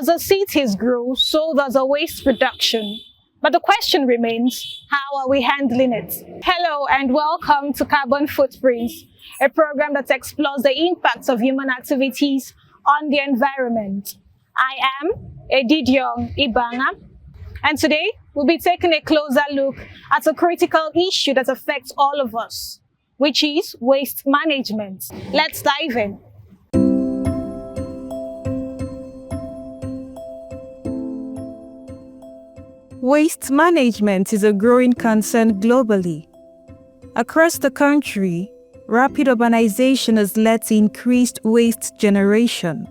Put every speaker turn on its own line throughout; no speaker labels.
As the cities grow, so does the waste production. But the question remains, how are we handling it? Hello and welcome to Carbon Footprints, a program that explores the impacts of human activities on the environment. I am Edidiong Ibanga, and today we'll be taking a closer look at a critical issue that affects all of us, which is waste management. Let's dive in.
Waste management is a growing concern globally. Across the country, rapid urbanization has led to increased waste generation.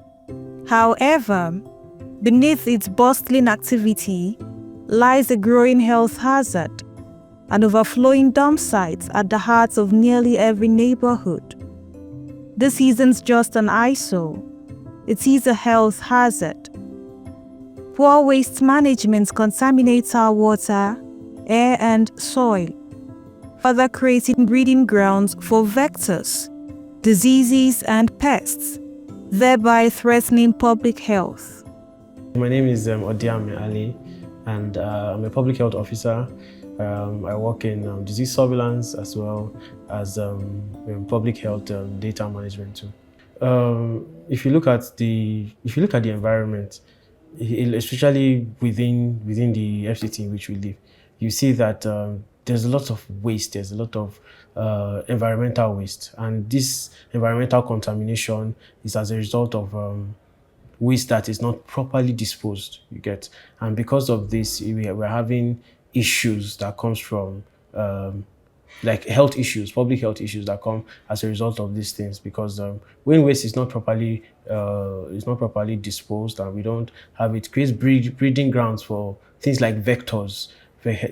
However, beneath its bustling activity lies a growing health hazard, an overflowing dump sites at the heart of nearly every neighborhood. This isn't just an eyesore, it is a health hazard. Poor waste management contaminates our water, air, and soil, further creating breeding grounds for vectors, diseases, and pests, thereby threatening public health.
My name is Odiame Ali, and I'm a public health officer. I work in disease surveillance as well as in public health data management too. If you look at the environment, especially within the FCT in which we live, you see that there's a lot of waste, there's a lot of environmental waste, and this environmental contamination is as a result of waste that is not properly disposed, you get. And because of this, we're having issues that comes from like health issues, public health issues that come as a result of these things, because when waste is not properly disposed and we don't have it, creates breeding grounds for things like vectors,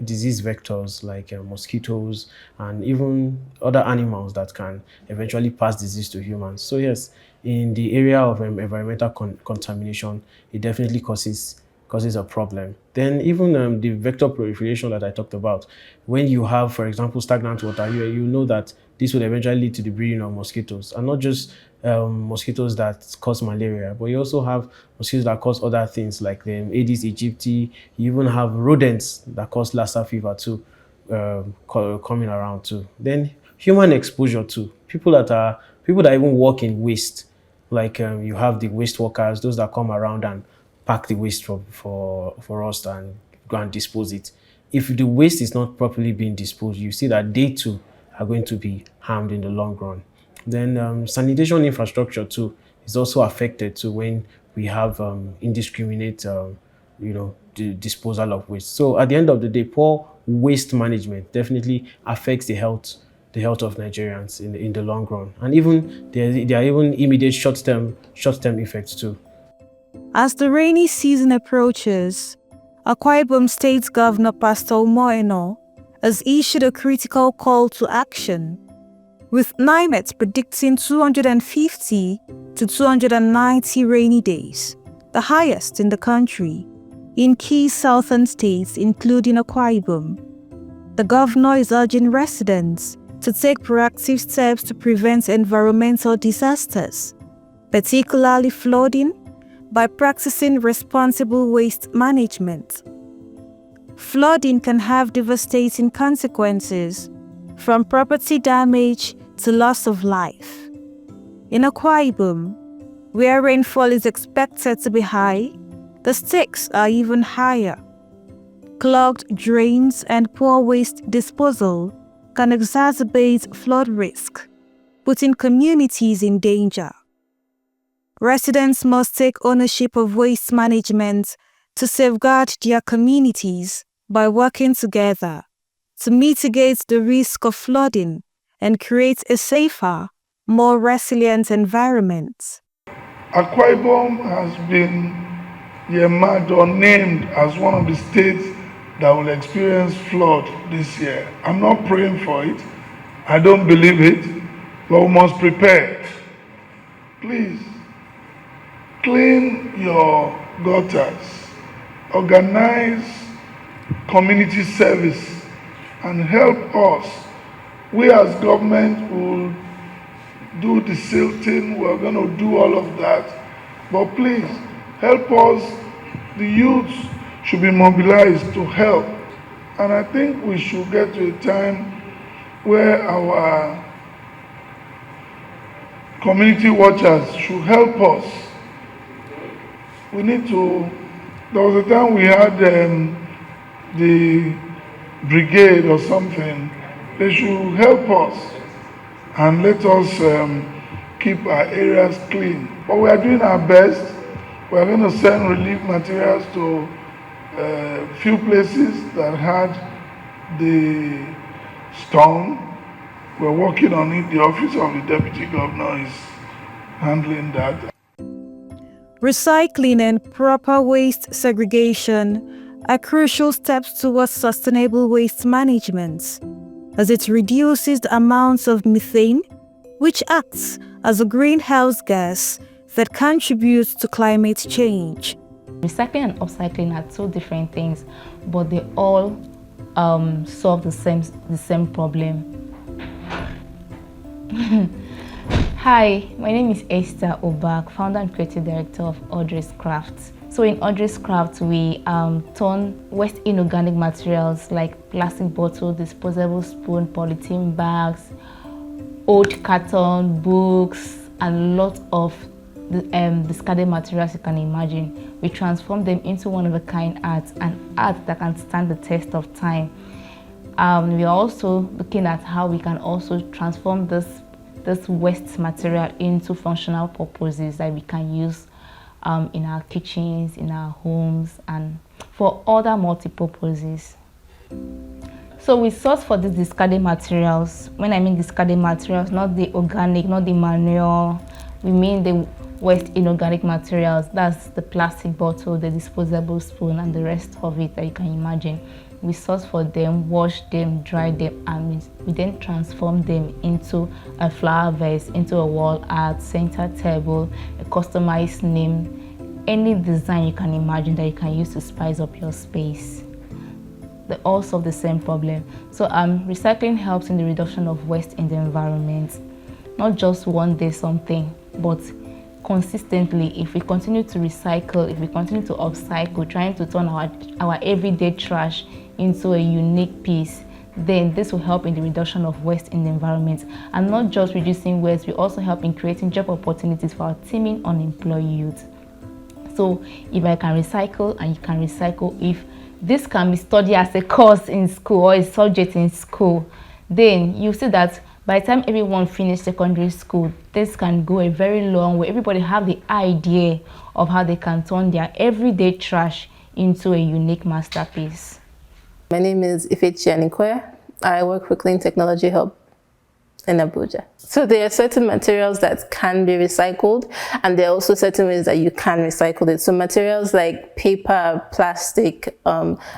disease vectors like mosquitoes and even other animals that can eventually pass disease to humans. So yes, in the area of environmental contamination, it definitely causes a problem. Then even the vector proliferation that I talked about, when you have, for example, stagnant water, you know that this would eventually lead to the breeding of mosquitoes, and not just mosquitoes that cause malaria, but you also have mosquitoes that cause other things like the Aedes aegypti. You even have rodents that cause Lassa fever too, coming around too. Then human exposure too. People that even work in waste, like you have the waste workers, those that come around and pack the waste for us and go and dispose it. If the waste is not properly being disposed, you see that they too are going to be harmed in the long run. Then sanitation infrastructure too is also affected too when we have indiscriminate, disposal of waste. So at the end of the day, poor waste management definitely affects the health of Nigerians in the long run, and even there are even immediate short-term effects too.
As the rainy season approaches, Akwa Ibom State Governor Pastor Umoeno has issued a critical call to action, with NIMET predicting 250 to 290 rainy days, the highest in the country, in key southern states including Akwa Ibom. The governor is urging residents to take proactive steps to prevent environmental disasters, particularly flooding, by practicing responsible waste management. Flooding can have devastating consequences, from property damage to loss of life. In Akwa Ibom, where rainfall is expected to be high, the stakes are even higher. Clogged drains and poor waste disposal can exacerbate flood risk, putting communities in danger. Residents must take ownership of waste management to safeguard their communities by working together to mitigate the risk of flooding and create a safer, more resilient environment.
Akwa Ibom has been earmarked or named as one of the states that will experience flood this year. I'm not praying for it. I don't believe it, but we must prepare. Please, clean your gutters, organize community service, and help us. We as government will do the silting, we're going to do all of that, but please help us the youths should be mobilized to help. And I think we should get to a time where our community watchers should help us. We need to, there was a time we had the brigade or something. They should help us and let us keep our areas clean. But we are doing our best. We are going to send relief materials to a few places that had the storm. We're working on it. The office of the deputy governor is handling that.
Recycling and proper waste segregation are crucial steps towards sustainable waste management, as it reduces the amounts of methane, which acts as a greenhouse gas that contributes to climate change.
Recycling and upcycling are two different things, but they all solve the same problem. Hi, my name is Esther Obak, founder and creative director of Audrey's Crafts. So in Audrey's Crafts, we turn waste inorganic materials like plastic bottle, disposable spoon, polythene bags, old carton, books, and lots of discarded materials you can imagine. We transform them into one-of-a-kind art, and art that can stand the test of time. We are also looking at how we can also transform this waste material into functional purposes that we can use in our kitchens, in our homes, and for other multi-purposes. So we source for these discarded materials. When I mean discarded materials, not the organic, not the manure, we mean the waste inorganic materials. That's the plastic bottle, the disposable spoon, and the rest of it that you can imagine. We source for them, wash them, dry them, and we then transform them into a flower vase, into a wall art, center table, a customized name, any design you can imagine that you can use to spice up your space. They all solve the same problem. So recycling helps in the reduction of waste in the environment. Not just one day something, but consistently. If we continue to recycle, if we continue to upcycle, trying to turn our everyday trash into a unique piece, then this will help in the reduction of waste in the environment. And not just reducing waste, we also help in creating job opportunities for our teeming unemployed youth. So if I can recycle and you can recycle, if this can be studied as a course in school or a subject in school, then you see that by the time everyone finishes secondary school, this can go a very long way. Everybody have the idea of how they can turn their everyday trash into a unique masterpiece.
My name is Ifechi Anikwe. I work for Clean Technology Hub in Abuja. So there are certain materials that can be recycled, and there are also certain ways that you can recycle it. So materials like paper, plastic,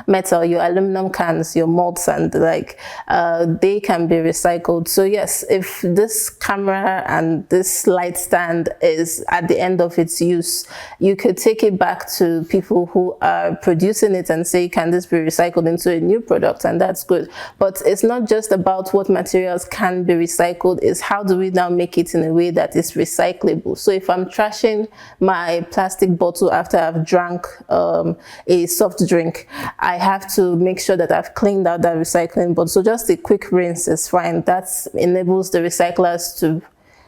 metal, your aluminum cans, your molds, and they can be recycled. So yes, if this camera and this light stand is at the end of its use, you could take it back to people who are producing it and say, can this be recycled into a new product? And that's good. But it's not just about what materials can be recycled, it's how do we now make it in a way that is recyclable. So if I'm trashing my plastic bottle after I've drank a soft drink, I have to make sure that I've cleaned out that recycling bottle. So just a quick rinse is fine. That enables the recyclers to,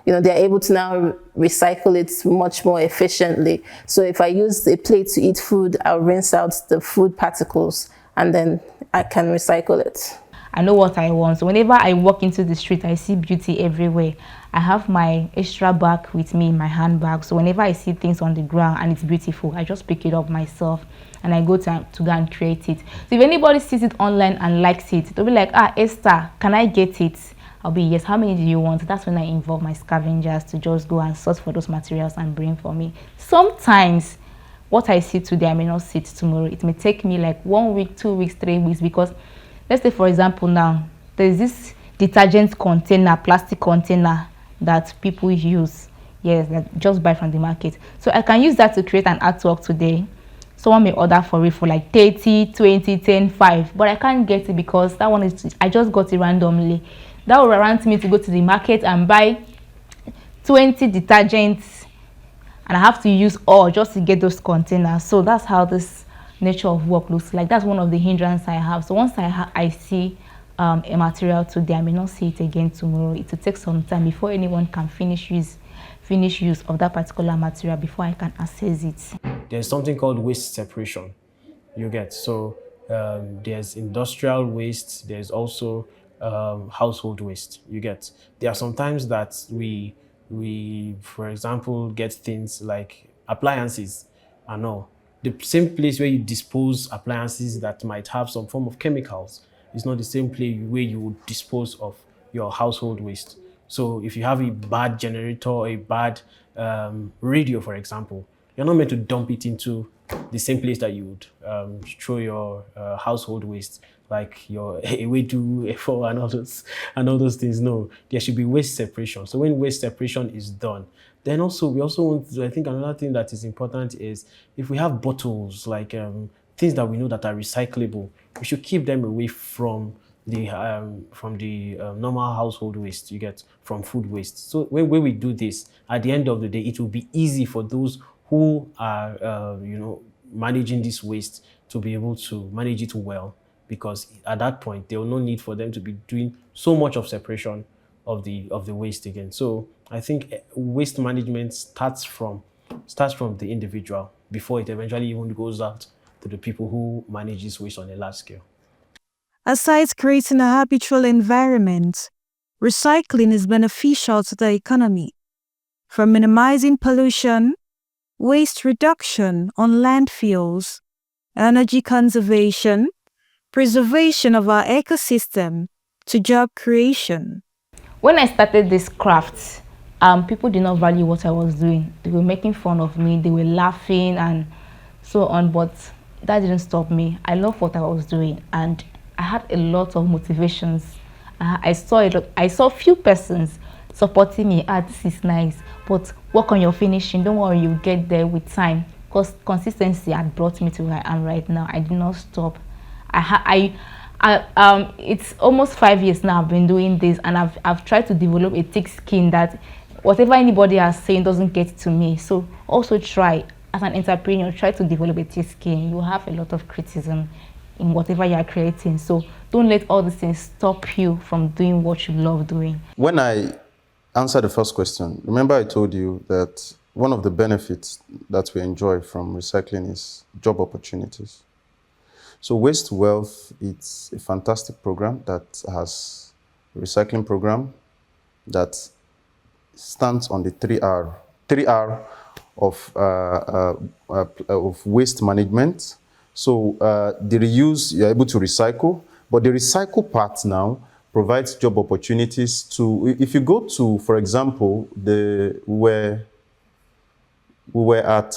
they're able to now recycle it much more efficiently. So if I use a plate to eat food, I'll rinse out the food particles and then I can recycle it.
I know what I want. So whenever I walk into the street, I see beauty everywhere. I have my extra bag with me in my handbag. So whenever I see things on the ground and it's beautiful, I just pick it up myself and I go to go and create it. So if anybody sees it online and likes it, they'll be like, Esther, can I get it? I'll be, yes, how many do you want? That's when I involve my scavengers to just go and source for those materials and bring for me. Sometimes what I see today, I may not see it tomorrow. It may take me like 1 week, 2 weeks, 3 weeks, because let's say, for example, now there's this detergent container, plastic container that people use, yes, that just buy from the market. So I can use that to create an artwork today. Someone may order for it for like 30, 20, 10, 5, but I can't get it because that one is, I just got it randomly. That will warrant me to go to the market and buy 20 detergents, and I have to use all just to get those containers. So that's how this nature of work looks like. That's one of the hindrances I have. So once I see a material today, I may not see it again tomorrow. It will take some time before anyone can finish use of that particular material before I can access it.
There's something called waste separation. You get so there's industrial waste. There's also household waste. You get there are sometimes that we for example get things like appliances and all. The same place where you dispose appliances that might have some form of chemicals is not the same place where you would dispose of your household waste. So if you have a bad generator, a bad radio, for example, you're not meant to dump it into the same place that you would throw your household waste, like your ewedu, A4, and all those things. No, there should be waste separation. So when waste separation is done, then also we also want to, I think another thing that is important is if we have bottles, like things that we know that are recyclable, we should keep them away from the normal household waste you get from food waste. So when we do this, at the end of the day, it will be easy for those who are managing this waste to be able to manage it well, because at that point there will no need for them to be doing so much of separation of the waste again. So I think waste management starts from the individual before it eventually even goes out to the people who manage this waste on a large scale.
Aside creating a habitual environment, recycling is beneficial to the economy, from minimizing pollution, waste reduction on landfills, energy conservation, preservation of our ecosystem, to job creation.
When I started this craft, people did not value what I was doing. They were making fun of me, they were laughing and so on, but that didn't stop me. I love what I was doing and I had a lot of motivations. I saw few persons supporting me. This is nice, but work on your finishing. Don't worry, you'll get there with time. Because consistency had brought me to where I am right now. I did not stop. It's almost 5 years now I've been doing this, and I've tried to develop a thick skin that whatever anybody is saying doesn't get to me. So also try, as an entrepreneur, try to develop a thick skin. You have a lot of criticism in whatever you are creating. So don't let all these things stop you from doing what you love doing.
When I answer the first question, remember I told you that one of the benefits that we enjoy from recycling is job opportunities. So Waste to Wealth, it's a fantastic program that has a recycling program that stands on the 3R of waste management. So the reuse, you're able to recycle, but the recycle part now provides job opportunities to, if you go to, for example, we were at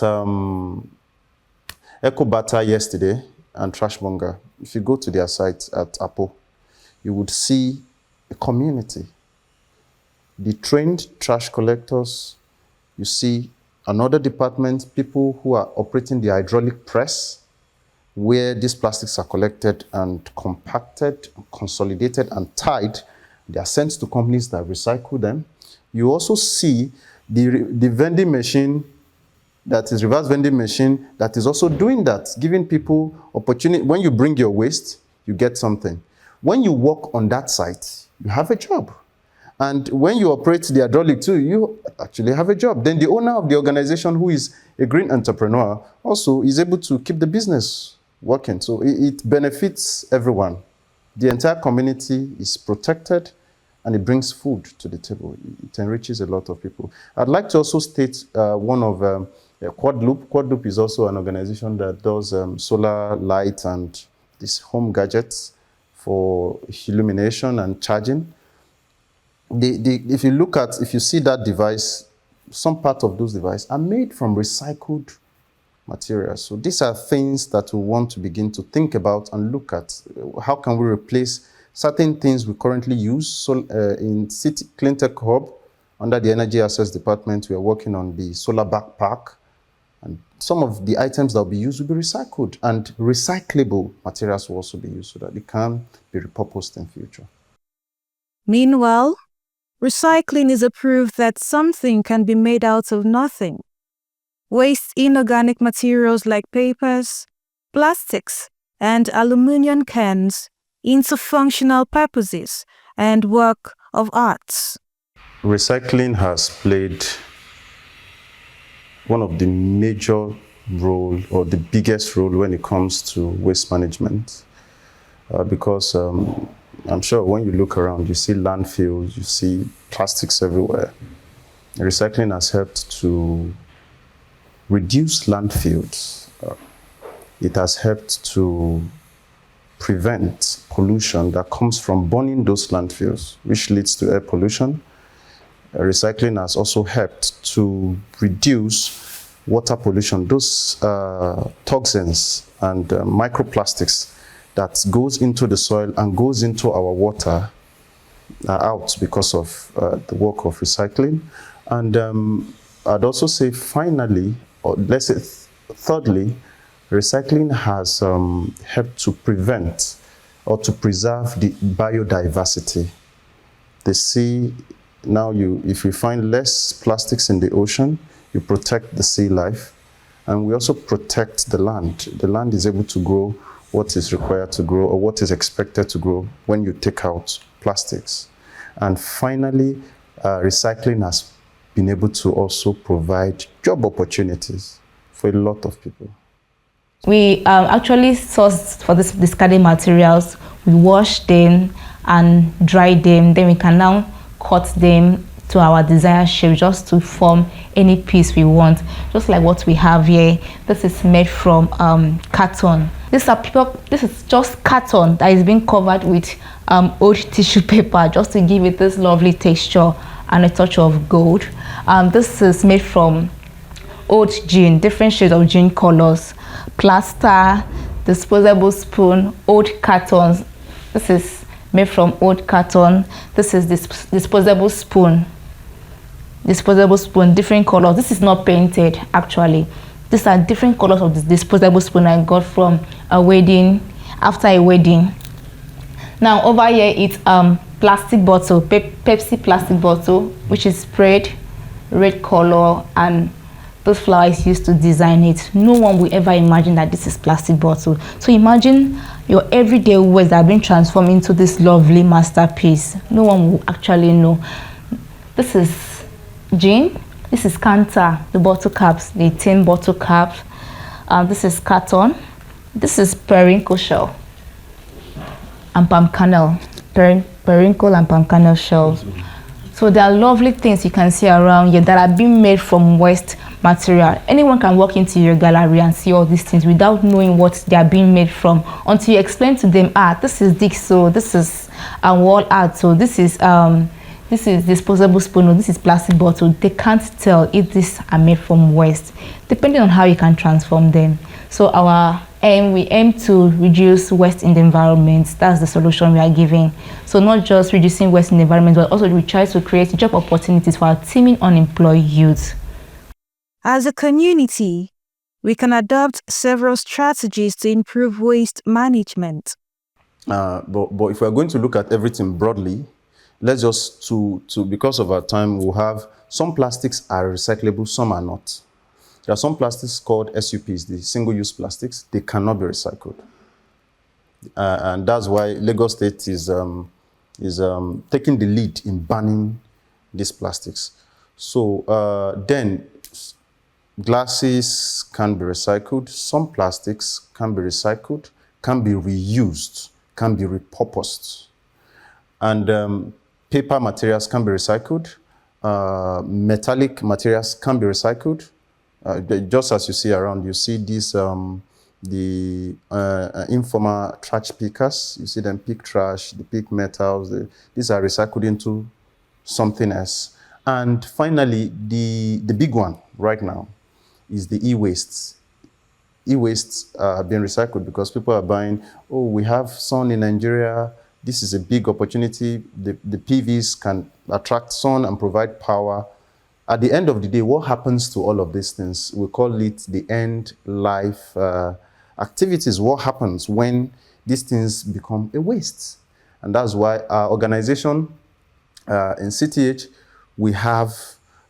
Ecobata yesterday and Trashmonger. If you go to their site at Apple, you would see a community. The trained trash collectors, you see another department, people who are operating the hydraulic press, where these plastics are collected and compacted, consolidated and tied. They are sent to companies that recycle them. You also see the vending machine, that is reverse vending machine, that is also doing that, giving people opportunity. When you bring your waste, you get something. When you work on that site, you have a job. And when you operate the hydraulic too, you actually have a job. Then the owner of the organization, who is a green entrepreneur, also is able to keep the business working. So it benefits everyone. The entire community is protected and it brings food to the table. It enriches a lot of people. I'd like to also state one of Quadloop. Quadloop is also an organization that does solar light and these home gadgets for illumination and charging. If you see that device, some part of those devices are made from recycled materials. So these are things that we want to begin to think about and look at. How can we replace certain things we currently use? So in City Cleantech Hub, under the Energy Access Department, we are working on the solar backpack. And some of the items that will be used will be recycled, and recyclable materials will also be used so that they can be repurposed in future.
Meanwhile, recycling is a proof that something can be made out of nothing. Waste inorganic materials like papers, plastics, and aluminum cans into functional purposes and work of arts.
Recycling has played one of the major role or the biggest role when it comes to waste management because I'm sure when you look around, you see landfills, you see plastics everywhere. Recycling has helped to reduce landfills. It has helped to prevent pollution that comes from burning those landfills, which leads to air pollution. Recycling has also helped to reduce water pollution, those toxins and microplastics that goes into the soil and goes into our water are out because of the work of recycling. And I'd also say finally, or let's say thirdly, recycling has helped to prevent or to preserve the biodiversity. The sea, now if you find less plastics in the ocean, you protect the sea life, and we also protect the land. The land is able to grow what is required to grow or what is expected to grow when you take out plastics. And finally, recycling has been able to also provide job opportunities for a lot of people.
We actually source for this discarded materials. We wash them and dry them. Then we can now cut them to our desired shape just to form any piece we want. Just like what we have here. This is made from carton. This is just carton that is being covered with old tissue paper just to give it this lovely texture and a touch of gold. This is made from old jean, different shades of jean colors, plaster, disposable spoon, old cartons. This is made from old carton. This is disposable spoon. Disposable spoon, different colors. This is not painted actually. These are different colors of this disposable spoon I got from a wedding, after a wedding. Now over here it's plastic bottle, Pepsi plastic bottle, which is sprayed red color, and those flowers used to design it. No one will ever imagine that this is plastic bottle. So imagine your everyday waste that have been transformed into this lovely masterpiece. No one will actually know. This is gin. This is Canta, the bottle caps, the tin bottle cap. This is carton. This is periwinkle shell and palm kernel. Periwinkle and palm kernel shells. So there are lovely things you can see around here that are being made from waste material. Anyone can walk into your gallery and see all these things without knowing what they are being made from until you explain to them, this is Dick, so this is wall art, so this is disposable spoon, or this is plastic bottle. They can't tell if these are made from waste, depending on how you can transform them. So we aim to reduce waste in the environment. That's the solution we are giving. So not just reducing waste in the environment, but also we try to create job opportunities for our teeming unemployed youth.
As a community, we can adopt several strategies to improve waste management.
But if we're going to look at everything broadly, let's just, because of our time, we'll have some plastics are recyclable, some are not. There are some plastics called SUPs, the single-use plastics. They cannot be recycled. And that's why Lagos State is taking the lead in banning these plastics. So then glasses can be recycled. Some plastics can be recycled, can be reused, can be repurposed. And paper materials can be recycled. Metallic materials can be recycled. Just as you see around, you see these the informal trash pickers. You see them pick trash, they pick metals. These are recycled into something else. And finally, the big one right now is the e-wastes. E-wastes are being recycled because people are buying, we have sun in Nigeria. This is a big opportunity. The PVs can attract sun and provide power. At the end of the day, what happens to all of these things? We call it the end life activities. What happens when these things become a waste? And that's why our organization in CTH, we have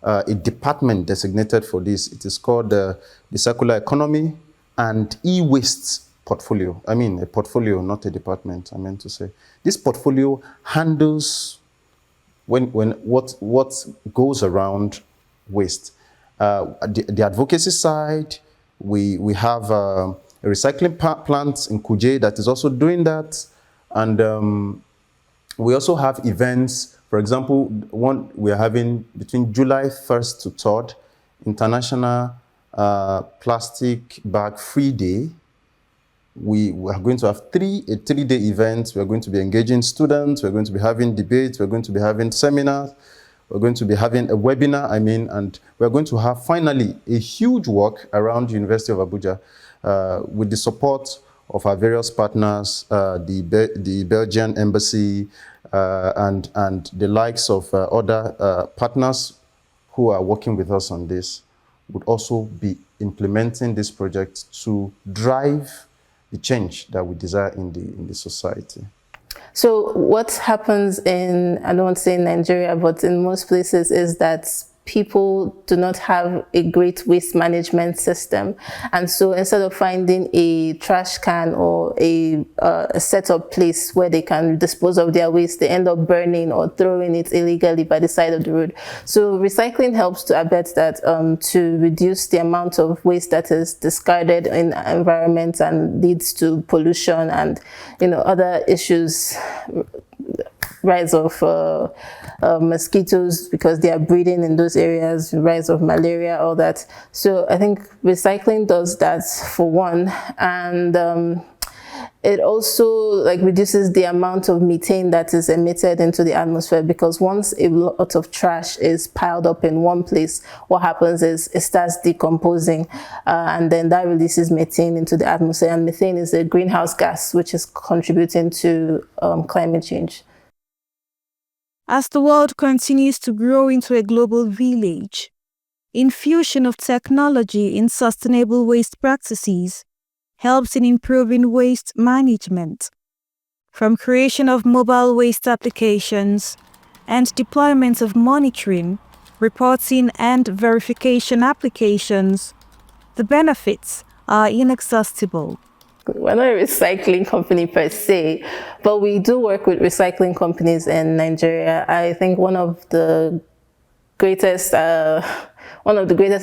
a department designated for this. It is called the Circular Economy and E-Waste portfolio. I mean, a portfolio, not a department, I meant to say. This portfolio handles what goes around waste. The advocacy side, we have a recycling plant in Kuje that is also doing that. And we also have events. For example, one we are having between July 1st to 3rd, International Plastic Bag Free Day. We are going to have a 3-day event. We are going to be engaging students. We're going to be having debates. We're going to be having seminars. We're going to be having a webinar, and we're going to have finally a huge walk around the University of Abuja with the support of our various partners, the Belgian embassy, and the likes of other partners who are working with us on this, would also be implementing this project to drive the change that we desire in the society.
So what happens in, I don't want to say in Nigeria, but in most places, is that people do not have a great waste management system. And so instead of finding a trash can or a set up place where they can dispose of their waste, they end up burning or throwing it illegally by the side of the road. So recycling helps to abet that, to reduce the amount of waste that is discarded in the environment and leads to pollution and, other issues, rise of mosquitoes because they are breeding in those areas, rise of malaria, all that. So I think recycling does that for one, and it also reduces the amount of methane that is emitted into the atmosphere, because once a lot of trash is piled up in one place, what happens is it starts decomposing, and then that releases methane into the atmosphere, and methane is a greenhouse gas which is contributing to climate change.
As the world continues to grow into a global village, infusion of technology in sustainable waste practices helps in improving waste management. From creation of mobile waste applications and deployment of monitoring, reporting, and verification applications, the benefits are inexhaustible.
We're not a recycling company per se, but we do work with recycling companies in Nigeria. I think one of the greatest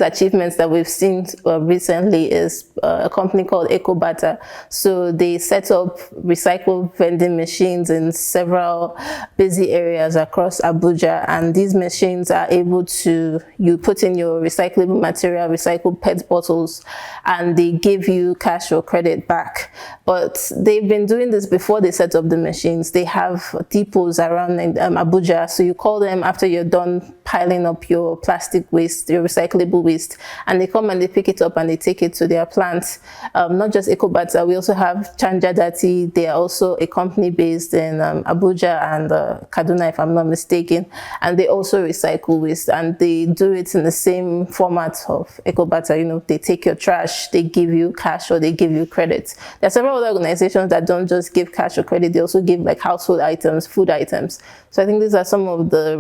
achievements that we've seen recently is a company called EcoBata. So they set up recycle vending machines in several busy areas across Abuja, and these machines are able to, you put in your recyclable material, recycled PET bottles, and they give you cash or credit back. But they've been doing this before they set up the machines. They have depots around Abuja, so you call them after you're done piling up your plastic waste, your recyclable waste, and they come and they pick it up and they take it to their plants. Not just EcoBata, we also have Chanjadati. They are also a company based in Abuja and Kaduna, if I'm not mistaken, and they also recycle waste, and they do it in the same format of EcoBata. They take your trash, they give you cash or they give you credit. There are several other organizations that don't just give cash or credit, they also give household items, food items. So I think these are some of the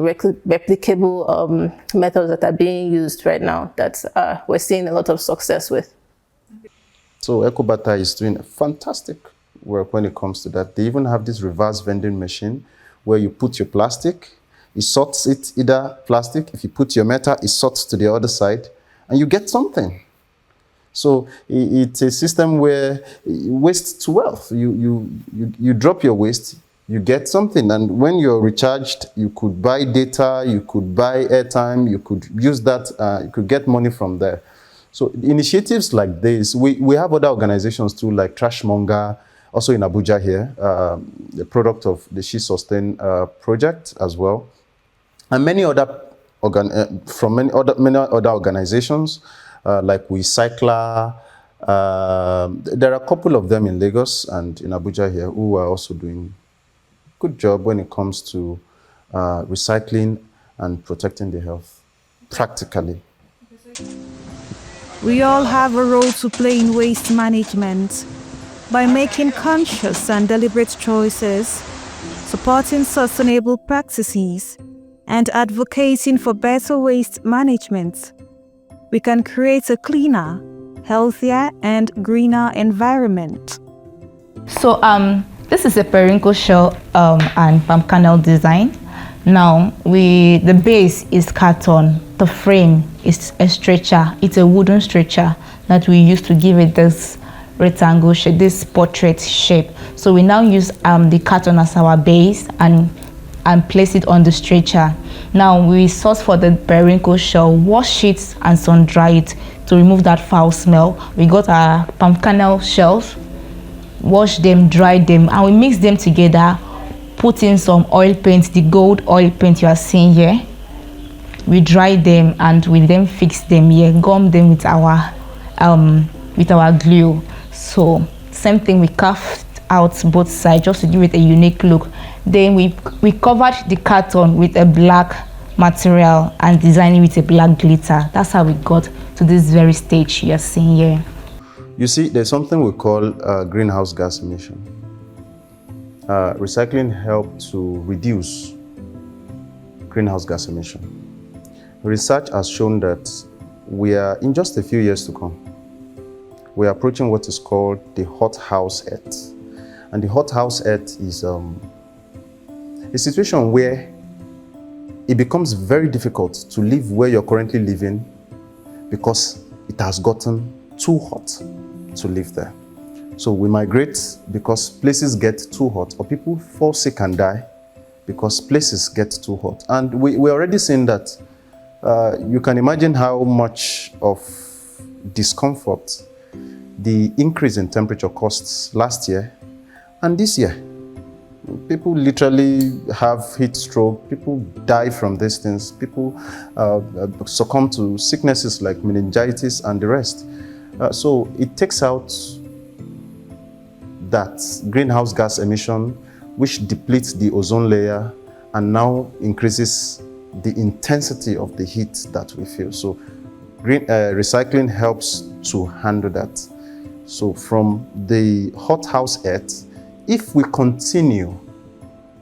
replicable methods that are being used right now that we're seeing a lot of success with.
So EcoBata is doing fantastic work when it comes to that. They even have this reverse vending machine where you put your plastic, it sorts it, either plastic, if you put your metal, it sorts to the other side, and you get something. So it's a system where waste to wealth. You drop your waste, you get something, and when you're recharged, you could buy data, you could buy airtime, you could use that, you could get money from there. So initiatives like this, we have other organizations too, like Trashmonger, also in Abuja here, the product of the She Sustain project as well, and many other many other organizations like WeCycler. There are a couple of them in Lagos and in Abuja here who are also doing good job when it comes to recycling and protecting the health practically.
We all have a role to play in waste management by making conscious and deliberate choices, supporting sustainable practices, and advocating for better waste management. We can create a cleaner, healthier, and greener environment.
So this is a periwinkle shell and palm kernel design. Now the base is carton, the frame is a stretcher. It's a wooden stretcher that we use to give it this rectangle shape, this portrait shape. So we now use the carton as our base and place it on the stretcher. Now we source for the periwinkle shell, wash it and sun dry it to remove that foul smell. We got our palm kernel shells, wash them, dry them, and we mix them together, put in some oil paint, the gold oil paint you are seeing here. We dry them and we then fix them here, gum them with our glue. So same thing, we carved out both sides just to give it a unique look. Then we covered the carton with a black material and designed it with a black glitter. That's how we got to this very stage you are seeing here.
You see, there's something we call greenhouse gas emission. Recycling helps to reduce greenhouse gas emission. Research has shown that we are, in just a few years to come, we are approaching what is called the hothouse Earth. And the hothouse Earth is a situation where it becomes very difficult to live where you're currently living because it has gotten too hot to live there. So we migrate because places get too hot, or people fall sick and die because places get too hot. And we're already seeing that. You can imagine how much of discomfort the increase in temperature costs last year and this year. People literally have heat stroke, people die from these things, people succumb to sicknesses like meningitis and the rest. So it takes out that greenhouse gas emission, which depletes the ozone layer and now increases the intensity of the heat that we feel. So recycling helps to handle that. So from the hothouse Earth, if we continue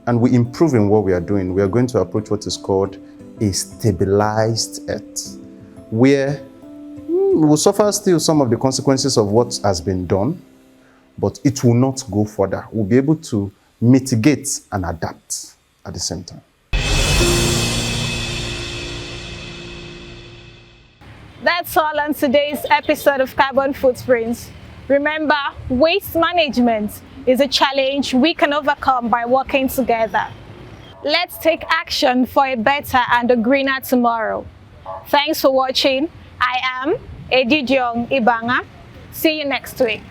and we improve in what we are doing, we are going to approach what is called a stabilized Earth, where we will suffer still some of the consequences of what has been done, but it will not go further. We'll be able to mitigate and adapt at the same time.
That's all on today's episode of Carbon Footprints. Remember, waste management is a challenge we can overcome by working together. Let's take action for a better and a greener tomorrow. Thanks for watching. I am Edidiong Ibanga. See you next week.